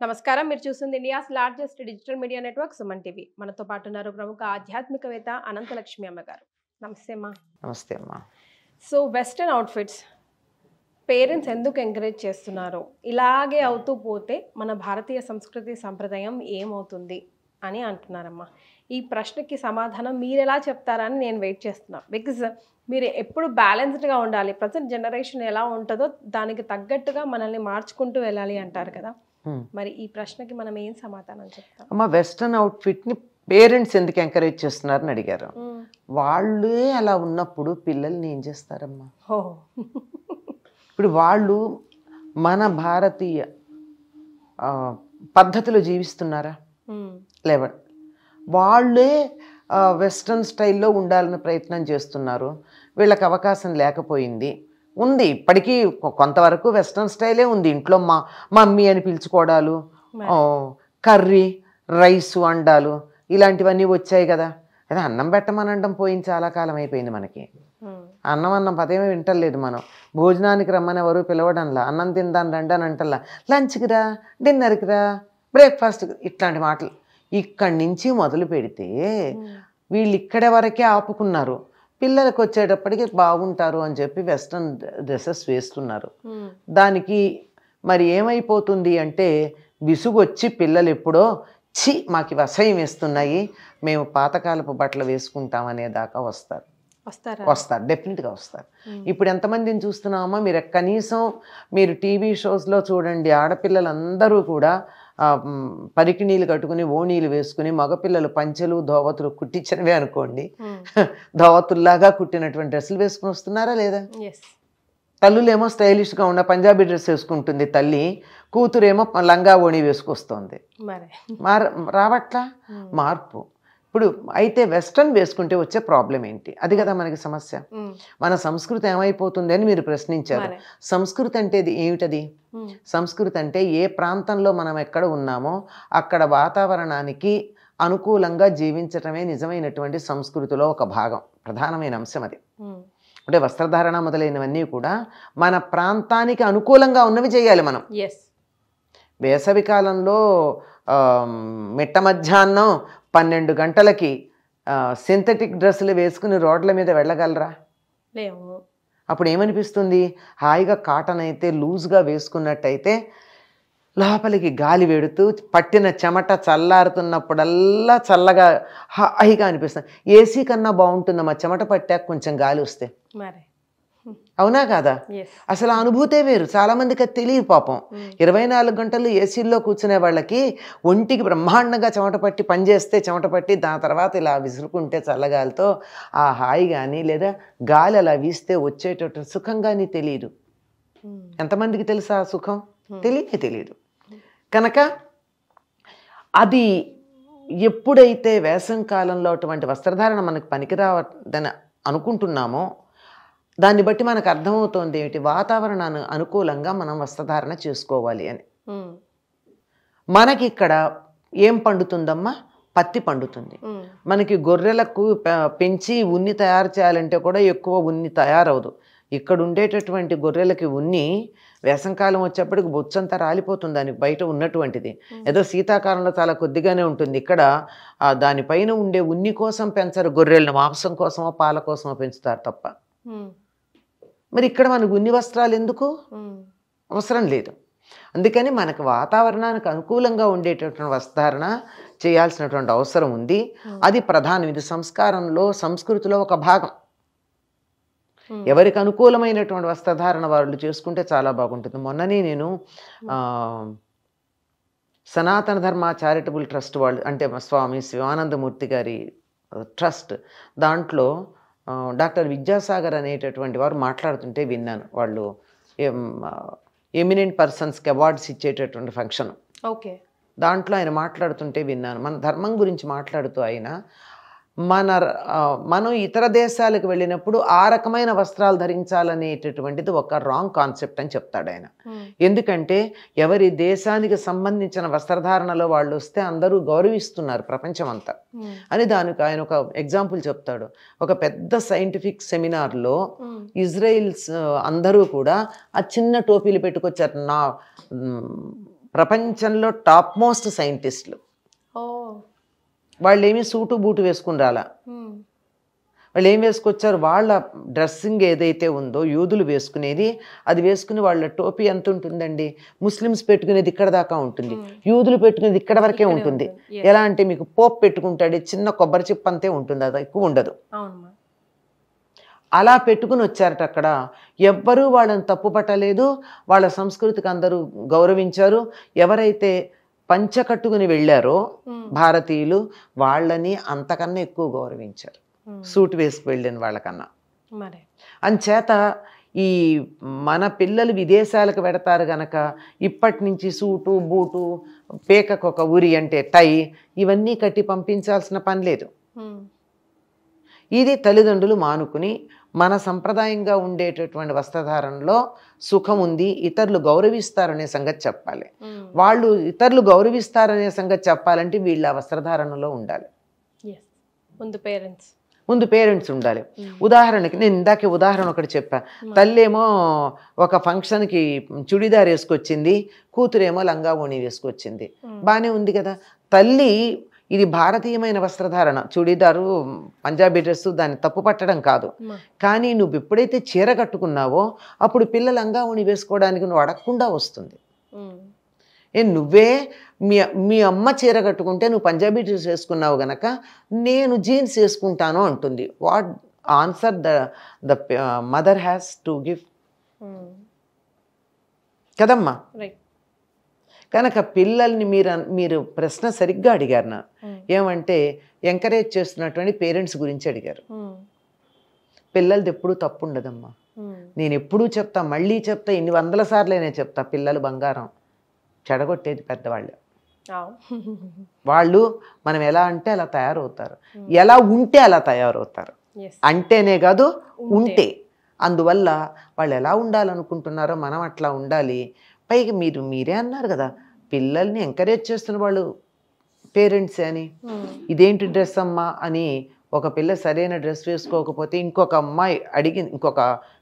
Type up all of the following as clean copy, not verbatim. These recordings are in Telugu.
నమస్కారం. మీరు చూస్తుంది India's largest digital media network Suman TV. మనతో పాటు ఉన్నారు ప్రముఖ ఆధ్యాత్మికవేత్త అనంతలక్ష్మి అమ్మ గారు. నమస్తే అమ్మా. నమస్తే అమ్మా. సో వెస్టర్న్ అవుట్ఫిట్స్ పేరెంట్స్ ఎందుకు ఎంకరేజ్ చేస్తున్నారు? ఇలాగే అవుతూ పోతే మన భారతీయ సంస్కృతి సంప్రదాయం ఏమవుతుంది అని అంటున్నారమ్మా. ఈ ప్రశ్నకి సమాధానం మీరు ఎలా చెప్తారని నేను వెయిట్ చేస్తున్నాను. బికాజ్ మీరు ఎప్పుడు బ్యాలెన్స్డ్గా ఉండాలి. ప్రజెంట్ జనరేషన్ ఎలా ఉంటుందో దానికి తగ్గట్టుగా మనల్ని మార్చుకుంటూ వెళ్ళాలి అంటారు కదా. మరి ఈ ప్రశ్నకి మనం ఏం సమాధానం చెప్తాం? అమ్మ, వెస్టర్న్ అవుట్ఫిట్ని పేరెంట్స్ ఎందుకు ఎంకరేజ్ చేస్తున్నారని అడిగారు. వాళ్ళే అలా ఉన్నప్పుడు పిల్లల్ని ఏం చేస్తారమ్మా? ఇప్పుడు వాళ్ళు మన భారతీయ పద్ధతిలో జీవిస్తున్నారా? లేవ. వాళ్ళే వెస్ట్రన్ స్టైల్లో ఉండాలని ప్రయత్నం చేస్తున్నారు. వీళ్ళకి అవకాశం లేకపోయింది. ఉంది, ఇప్పటికీ కొంతవరకు వెస్ట్రన్ స్టైలే ఉంది. ఇంట్లో మమ్మీ అని పిలుచుకోవడాలు, కర్రీ, రైసు అండాలు ఇలాంటివన్నీ వచ్చాయి కదా. అదే అన్నం పెట్టమని అనడం పోయింది, చాలా కాలం అయిపోయింది మనకి. అన్నం పదేమీ వింటలేదు మనం. భోజనానికి రమ్మని ఎవరు పిలవడంలా, అన్నం తిందాని రండి అని అంటల్లా, లంచ్కి రా, డిన్నర్కి రా, బ్రేక్ఫాస్ట్, ఇట్లాంటి మాటలు. ఇక్కడి నుంచి మొదలు పెడితే వీళ్ళు ఇక్కడే వరకే ఆపుకున్నారు. పిల్లలకు వచ్చేటప్పటికి బాగుంటారు అని చెప్పి వెస్ట్రన్ డ్రెస్సెస్ వేస్తున్నారు. దానికి మరి ఏమైపోతుంది అంటే విసుగు వచ్చి పిల్లలు ఎప్పుడో మాకు ఇవి అసహ్యం వేస్తున్నాయి, మేము పాతకాలపు బట్టలు వేసుకుంటామనే దాకా వస్తారు. డెఫినెట్గా వస్తారు. ఇప్పుడు ఎంతమందిని చూస్తున్నామో మీరు కనీసం మీరు టీవీ షోస్లో చూడండి, ఆడపిల్లలందరూ కూడా పరికిణీలు కట్టుకుని ఓణీలు వేసుకుని, మగపిల్లలు పంచెలు ధోవతులు కుట్టించినవే అనుకోండి, ధోవతుల్లాగా కుట్టినటువంటి డ్రెస్సులు వేసుకుని వస్తున్నారా లేదా? తల్లులేమో స్టైలిష్గా ఉన్న పంజాబీ డ్రెస్ వేసుకుంటుంది తల్లి, కూతురేమో లంగా ఓణి వేసుకొస్తుంది. రావట్లా మార్పు. ఇప్పుడు అయితే వెస్ట్రన్ వేసుకుంటే వచ్చే ప్రాబ్లం ఏంటి? అది కదా మనకి సమస్య. మన సంస్కృతి ఏమైపోతుంది అని మీరు ప్రశ్నించారు. సంస్కృతి అంటే ఏమిటది? సంస్కృతి అంటే ఏ ప్రాంతంలో మనం ఎక్కడ ఉన్నామో అక్కడ వాతావరణానికి అనుకూలంగా జీవించటమే నిజమైనటువంటి సంస్కృతిలో ఒక భాగం, ప్రధానమైన అంశం అది. అంటే వస్త్రధారణ మొదలైనవన్నీ కూడా మన ప్రాంతానికి అనుకూలంగా ఉన్నవి చేయాలి మనం. వేసవి కాలంలో మిట్ట మధ్యాహ్నం 12 గంటలకి సింథటిక్ డ్రెస్సులు వేసుకుని రోడ్ల మీద వెళ్ళగలరా? అప్పుడు ఏమనిపిస్తుంది? హాయిగా కాటన్ అయితే లూజ్గా వేసుకున్నట్టయితే లోపలికి గాలి వెడుతూ పట్టిన చెమట చల్లారుతున్నప్పుడల్లా చల్లగా హాయిగా అనిపిస్తుంది. ఏసీ కన్నా బాగుంటుందమ్మా చెమట పట్టాక కొంచెం గాలి వస్తే. అవునా కాదా? అసలు ఆ అనుభూతే వేరు. చాలామందికి అది తెలియదు పాపం. 24 గంటలు ఏసీల్లో కూర్చునే వాళ్ళకి ఒంటికి బ్రహ్మాండంగా చెమట పట్టి పనిచేస్తే చెమట పట్టి దాని తర్వాత ఇలా విసురుకుంటే చల్లగాలితో ఆ హాయి కానీ లేదా గాలి అలా వీస్తే వచ్చేటట్టు సుఖం కానీ తెలియదు. ఎంతమందికి తెలుసా ఆ సుఖం? తెలియదు. కనుక అది ఎప్పుడైతే వేసవి కాలంలో అటువంటి వస్త్రధారణ మనకు పనికిరావద్దని అనుకుంటున్నామో దాన్ని బట్టి మనకు అర్థమవుతోంది ఏమిటి? వాతావరణాన్ని అనుకూలంగా మనం వస్త్రధారణ చేసుకోవాలి అని. మనకి ఇక్కడ ఏం పండుతుందమ్మా? పత్తి పండుతుంది. మనకి గొర్రెలకు పెంచి ఉన్ని తయారు చేయాలంటే కూడా ఎక్కువ ఉన్ని తయారవదు. ఇక్కడ ఉండేటటువంటి గొర్రెలకి ఉన్ని వేసంకాలం వచ్చేప్పటికి బొచ్చంతా రాలిపోతుంది దానికి బయట ఉన్నటువంటిది. ఏదో శీతాకాలంలో చాలా కొద్దిగానే ఉంటుంది. ఇక్కడ దానిపైన ఉండే ఉన్ని కోసం పెంచరు గొర్రెలను, మాంసం కోసమో పాల కోసమో పెంచుతారు తప్ప. మరి ఇక్కడ మనకు ఉన్ని వస్త్రాలు ఎందుకు? అవసరం లేదు. అందుకని మనకు వాతావరణానికి అనుకూలంగా ఉండేటటువంటి వస్త్రధారణ చేయాల్సినటువంటి అవసరం ఉంది. అది ప్రధానం. ఇది సంస్కారంలో సంస్కృతిలో ఒక భాగం. ఎవరికి అనుకూలమైనటువంటి వస్త్రధారణ వాళ్ళు చేసుకుంటే చాలా బాగుంటుంది. మొన్ననే నేను సనాతన ధర్మ చారిటబుల్ ట్రస్ట్ వాళ్ళు, అంటే స్వామి శివానందమూర్తి గారి ట్రస్ట్, దాంట్లో డాక్టర్ విద్యాసాగర్ అనేటటువంటి వారు మాట్లాడుతుంటే విన్నాను. వాళ్ళు ఎమినెంట్ పర్సన్స్కి అవార్డ్స్ ఇచ్చేటటువంటి ఫంక్షన్, దాంట్లో ఆయన మాట్లాడుతుంటే విన్నాను. మన ధర్మం గురించి మాట్లాడుతూ ఆయన మనం ఇతర దేశాలకు వెళ్ళినప్పుడు ఆ రకమైన వస్త్రాలు ధరించాలనేటటువంటిది ఒక రాంగ్ కాన్సెప్ట్ అని చెప్తాడు ఆయన. ఎందుకంటే ఎవరి దేశానికి సంబంధించిన వస్త్రధారణలో వాళ్ళు వస్తే అందరూ గౌరవిస్తున్నారు ప్రపంచం అంతా అని దానికి ఆయన ఒక ఎగ్జాంపుల్ చెప్తాడు. ఒక పెద్ద సైంటిఫిక్ సెమినార్లో ఇజ్రాయిల్స్ అందరూ కూడా ఆ చిన్న టోపీలు పెట్టుకొచ్చారు. ప్రపంచంలో టాప్ మోస్ట్ సైంటిస్టులు. ఓ వాళ్ళు ఏమీ సూటు బూటు వేసుకుని రాలా. వాళ్ళు ఏం వేసుకొచ్చారు, వాళ్ళ డ్రెస్సింగ్ ఏదైతే ఉందో యూదులు వేసుకునేది, అది వేసుకుని వాళ్ళ టోపీ ఎంత ఉంటుందండి, ముస్లిమ్స్ పెట్టుకునేది ఇక్కడ దాకా ఉంటుంది, యూదులు పెట్టుకునేది ఇక్కడ వరకే ఉంటుంది. ఎలా అంటే మీకు పోప్ పెట్టుకుంటాడు, చిన్న కొబ్బరి చిప్ప అంతే ఉంటుంది, అది ఎక్కువ ఉండదు. అలా పెట్టుకుని వచ్చారట. అక్కడ ఎవ్వరూ వాళ్ళని తప్పు పట్టలేదు, వాళ్ళ సంస్కృతికి అందరూ గౌరవించారు. ఎవరైతే పంచ కట్టుకుని వెళ్ళారో భారతీయులు, వాళ్ళని అంతకన్నా ఎక్కువ గౌరవించారు సూట్ వేసుకు వెళ్ళిన వాళ్ళకన్నా. అంచేత ఈ మన పిల్లలు విదేశాలకు పెడతారు గనక ఇప్పటి నుంచి సూటు బూటు, పేకకు ఒక ఉరి అంటే టై, ఇవన్నీ కట్టి పంపించాల్సిన పని లేదు. ఇది తల్లిదండ్రులు మానుకుని మన సంప్రదాయంగా ఉండేటటువంటి వస్త్రధారణలో సుఖం ఉంది, ఇతరులు గౌరవిస్తారనే సంగతి చెప్పాలి. వాళ్ళు ఇతరులు గౌరవిస్తారనే సంగతి చెప్పాలంటే వీళ్ళ వస్త్రధారణలో ఉండాలి. ముందు పేరెంట్స్ ఉండాలి. ఉదాహరణకి నేను ఇందాకే ఉదాహరణ ఒకటి చెప్పా. తల్లేమో ఒక ఫంక్షన్కి చుడిదార్ వేసుకొచ్చింది, కూతురేమో లంగా ఓణి వేసుకొచ్చింది. బాగానే ఉంది కదా. తల్లి ఇది భారతీయమైన వస్త్రధారణ, చుడిదారు పంజాబీ డ్రెస్సు, దాన్ని తప్పు పట్టడం కాదు. కానీ నువ్వు ఎప్పుడైతే చీర కట్టుకున్నావో అప్పుడు పిల్ల లంగా ఓణి వేసుకోవడానికి నువ్వు అడగకుండా వస్తుంది. నువ్వే మీ అమ్మ చీర కట్టుకుంటే నువ్వు పంజాబీ డ్రెస్ వేసుకున్నావు గనక నేను జీన్స్ వేసుకుంటాను అంటుంది. What answer the mother has to give కదమ్మా. కనుక పిల్లల్ని మీరు ప్రశ్న సరిగ్గా అడిగారు. నా ఏమంటే ఎంకరేజ్ చేస్తున్నటువంటి పేరెంట్స్ గురించి అడిగారు. పిల్లలది ఎప్పుడూ తప్పు ఉండదమ్మా. నేను ఎప్పుడూ చెప్తా, మళ్ళీ చెప్తా, ఇన్ని 100 సార్లైనా చెప్తా, పిల్లలు బంగారం, చెడగొట్టేది పెద్దవాళ్ళు. వాళ్ళు మనం ఎలా అంటే అలా తయారవుతారు, ఎలా ఉంటే అలా తయారవుతారు. అంటేనే కాదు, ఉంటే. అందువల్ల వాళ్ళు ఎలా ఉండాలనుకుంటున్నారో మనం అట్లా ఉండాలి. పైగా మీరే అన్నారు కదా, పిల్లల్ని ఎంకరేజ్ చేస్తున్న వాళ్ళు పేరెంట్సే అని. ఇదేంటి డ్రెస్ అమ్మా అని ఒక పిల్ల సరైన డ్రెస్ వేసుకోకపోతే ఇంకొక అమ్మాయి ఇంకొక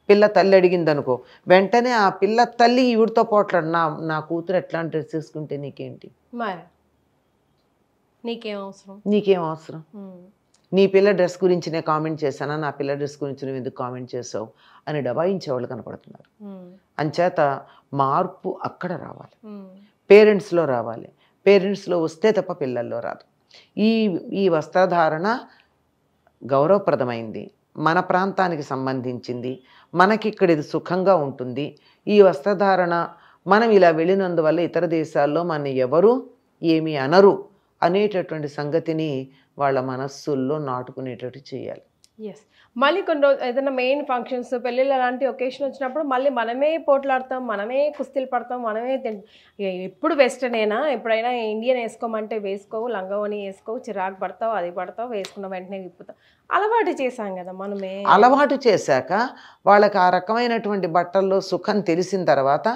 పిల్ల తల్లి అడిగింది అనుకో, వెంటనే ఆ పిల్ల తల్లి ఈవిడితో పోట్లాడు, నా కూతురు ఎట్లాంటి డ్రెస్ వేసుకుంటే నీకేంటి, నీకేం అవసరం, నీ పిల్ల డ్రెస్ గురించి నేను కామెంట్ చేశానా, నా పిల్ల డ్రెస్ గురించి నువ్వు ఎందుకు కామెంట్ చేసావు అని డబాయించేవాళ్ళు కనపడుతున్నారు. అంచేత మార్పు అక్కడ రావాలి, పేరెంట్స్లో రావాలి. పేరెంట్స్లో వస్తే తప్ప పిల్లల్లో రాదు. ఈ వస్త్రధారణ గౌరవప్రదమైంది, మన ప్రాంతానికి సంబంధించింది, మనకి ఇక్కడ ఇది సుఖంగా ఉంటుంది. ఈ వస్త్రధారణ మనం ఇలా వెళ్ళినందువల్ల ఇతర దేశాల్లో మన ఎవరు ఏమీ అనరు అనేటటువంటి సంగతిని వాళ్ళ మనస్సుల్లో నాటుకునేటట్టు చేయాలి. ఎస్, మళ్ళీ కొన్ని రోజు ఏదైనా మెయిన్ ఫంక్షన్స్, పెళ్ళిళ్ళు అలాంటి ఒకేషన్ వచ్చినప్పుడు మళ్ళీ మనమే పోట్లాడతాం, మనమే కుస్తీలు పడతాం, మనమే ఎప్పుడు వెస్టర్నేనా, ఎప్పుడైనా ఇండియన్ వేసుకోమంటే వేసుకోవు, లంగావని వేసుకోవు, చిరాకు పడతావు, అది పడతావు, వేసుకున్న వెంటనే విప్పుతావు. అలవాటు చేశాం కదా మనమే. అలవాటు చేశాక వాళ్ళకి ఆ రకమైనటువంటి బట్టల్లో సుఖం తెలిసిన తర్వాత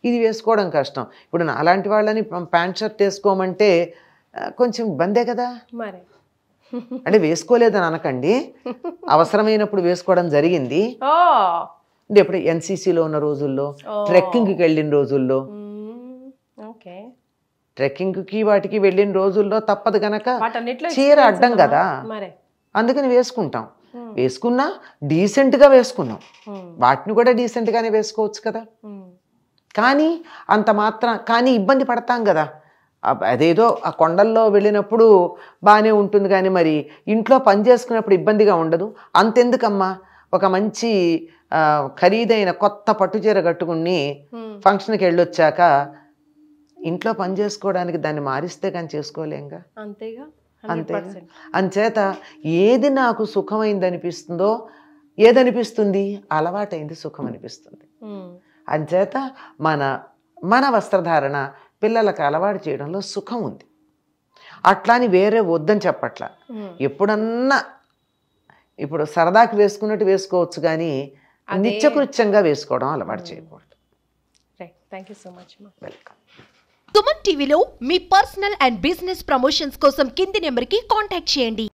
ఇది వేసుకోవడం కష్టం. ఇప్పుడు అలాంటి వాళ్ళని ప్యాంట్ షర్ట్ వేసుకోమంటే కొంచెం ఇబ్బందే కదా. మరి అంటే వేసుకోలేదని అనకండి, అవసరమైనప్పుడు వేసుకోవడం జరిగింది. ఎప్పుడు ఎన్సీసీలో ఉన్న రోజుల్లో, ట్రెక్కింగ్కి వెళ్ళిన రోజుల్లో, ట్రెక్కింగ్కి వాటికి వెళ్ళిన రోజుల్లో తప్పదు గనక చీర అడ్డం కదా, అందుకని వేసుకుంటాం. వేసుకున్నా డీసెంట్గా వేసుకున్నాం, వాటిని కూడా డీసెంట్గానే వేసుకోవచ్చు కదా. కానీ అంత మాత్రం కానీ ఇబ్బంది పడతాం కదా. అదేదో ఆ కొండల్లో వెళ్ళినప్పుడు బాగానే ఉంటుంది, కానీ మరి ఇంట్లో పని చేసుకున్నప్పుడు ఇబ్బందిగా ఉండదు. అంతెందుకమ్మా, ఒక మంచి ఖరీదైన కొత్త పట్టుచీర కట్టుకుని ఫంక్షన్కి వెళ్ళొచ్చాక ఇంట్లో పని చేసుకోవడానికి దాన్ని మారిస్తే కానీ చేసుకోలేంగా. అంతేగా. అంచేత ఏది నాకు సుఖమైంది అనిపిస్తుందో, ఏదనిపిస్తుంది అలవాటైంది సుఖం అనిపిస్తుంది. అంచేత మన వస్త్రధారణ పిల్లలకు అలవాటు చేయడంలో సుఖం ఉంది. అట్లాని వేరే వద్దని చెప్పట్ల. ఎప్పుడన్నా ఇప్పుడు సరదాకి వేసుకున్నట్టు వేసుకోవచ్చు, కానీ నిత్యకృత్యంగా వేసుకోవడం అలవాటు చేయకూడదు. Thank you so much. Welcome. Suman టీవీలో మీ పర్సనల్ అండ్ బిజినెస్ ప్రమోషన్స్ కోసం కింది నెంబర్కి కాంటాక్ట్ చేయండి.